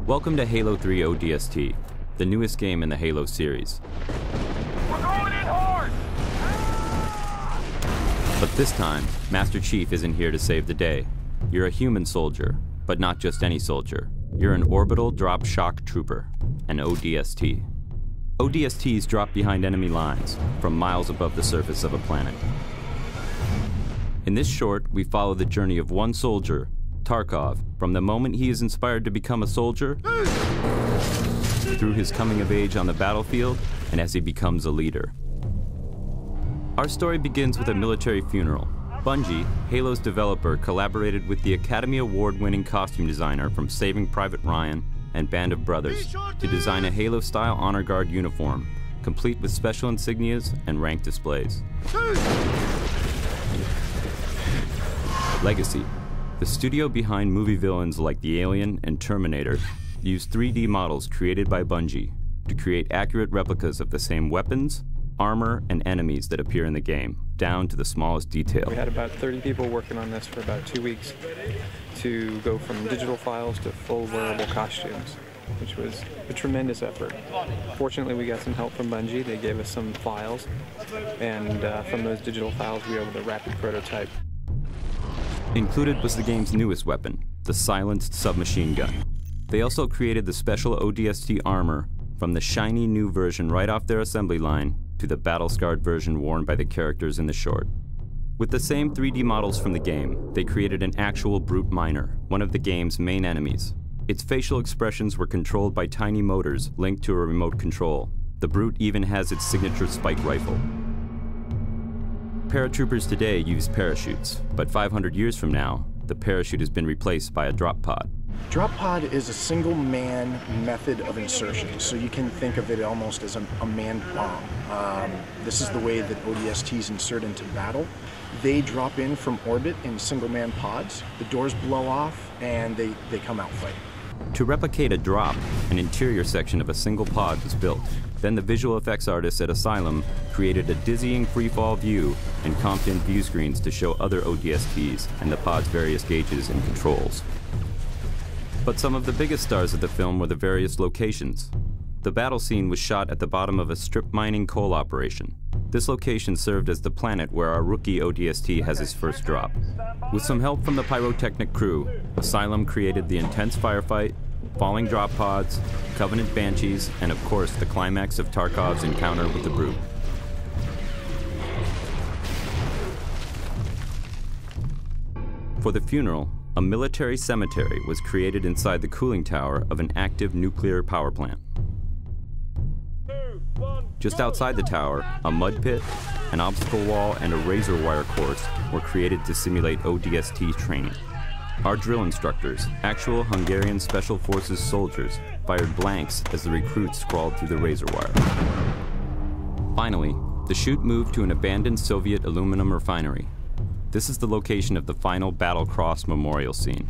Welcome to Halo 3 ODST, the newest game in the Halo series. We're going in hard! But this time, Master Chief isn't here to save the day. You're a human soldier, but not just any soldier. You're an Orbital Drop Shock Trooper, an ODST. ODSTs drop behind enemy lines, from miles above the surface of a planet. In this short, we follow the journey of one soldier, Tarkov, from the moment he is inspired to become a soldier, through his coming of age on the battlefield, and as he becomes a leader. Our story begins with a military funeral. Bungie, Halo's developer, collaborated with the Academy Award-winning costume designer from Saving Private Ryan and Band of Brothers to design a Halo-style Honor Guard uniform, complete with special insignias and rank displays. Legacy. The studio behind movie villains like The Alien and Terminator used 3D models created by Bungie to create accurate replicas of the same weapons, armor, and enemies that appear in the game, down to the smallest detail. We had about 30 people working on this for about 2 weeks to go from digital files to full wearable costumes, which was a tremendous effort. Fortunately, we got some help from Bungie. They gave us some files, and from those digital files, we were able to rapid prototype. Included was the game's newest weapon, the silenced submachine gun. They also created the special ODST armor from the shiny new version right off their assembly line to the battle-scarred version worn by the characters in the short. With the same 3D models from the game, they created an actual brute miner, one of the game's main enemies. Its facial expressions were controlled by tiny motors linked to a remote control. The brute even has its signature spike rifle. Paratroopers today use parachutes, but 500 years from now, the parachute has been replaced by a drop pod. Drop pod is a single-man method of insertion, so you can think of it almost as a manned bomb. This is the way that ODSTs insert into battle. They drop in from orbit in single-man pods, the doors blow off, and they come out fighting. To replicate a drop, an interior section of a single pod was built. Then the visual effects artists at Asylum created a dizzying freefall view and comped in view screens to show other ODSTs and the pod's various gauges and controls. But some of the biggest stars of the film were the various locations. The battle scene was shot at the bottom of a strip mining coal operation. This location served as the planet where our rookie ODST has his first drop. With some help from the pyrotechnic crew, Asylum created the intense firefight, falling drop pods, Covenant Banshees, and of course the climax of Tarkov's encounter with the Brute. For the funeral, a military cemetery was created inside the cooling tower of an active nuclear power plant. Just outside the tower, a mud pit, an obstacle wall, and a razor wire course were created to simulate ODST training. Our drill instructors, actual Hungarian Special Forces soldiers, fired blanks as the recruits crawled through the razor wire. Finally, the shoot moved to an abandoned Soviet aluminum refinery. This is the location of the final Battle Cross memorial scene.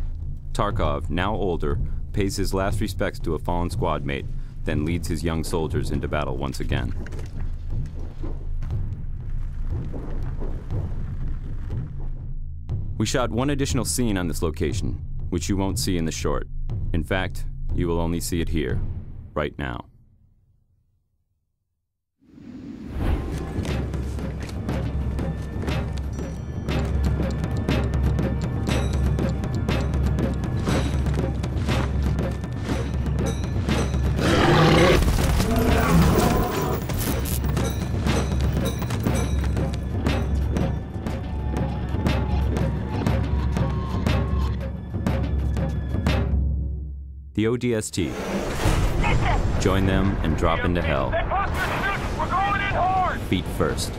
Tarkov, now older, pays his last respects to a fallen squad mate, then leads his young soldiers into battle once again. We shot one additional scene on this location, which you won't see in the short. In fact, you will only see it here, right now. The ODST. Join them and drop into hell. We're going in hard! Feet first.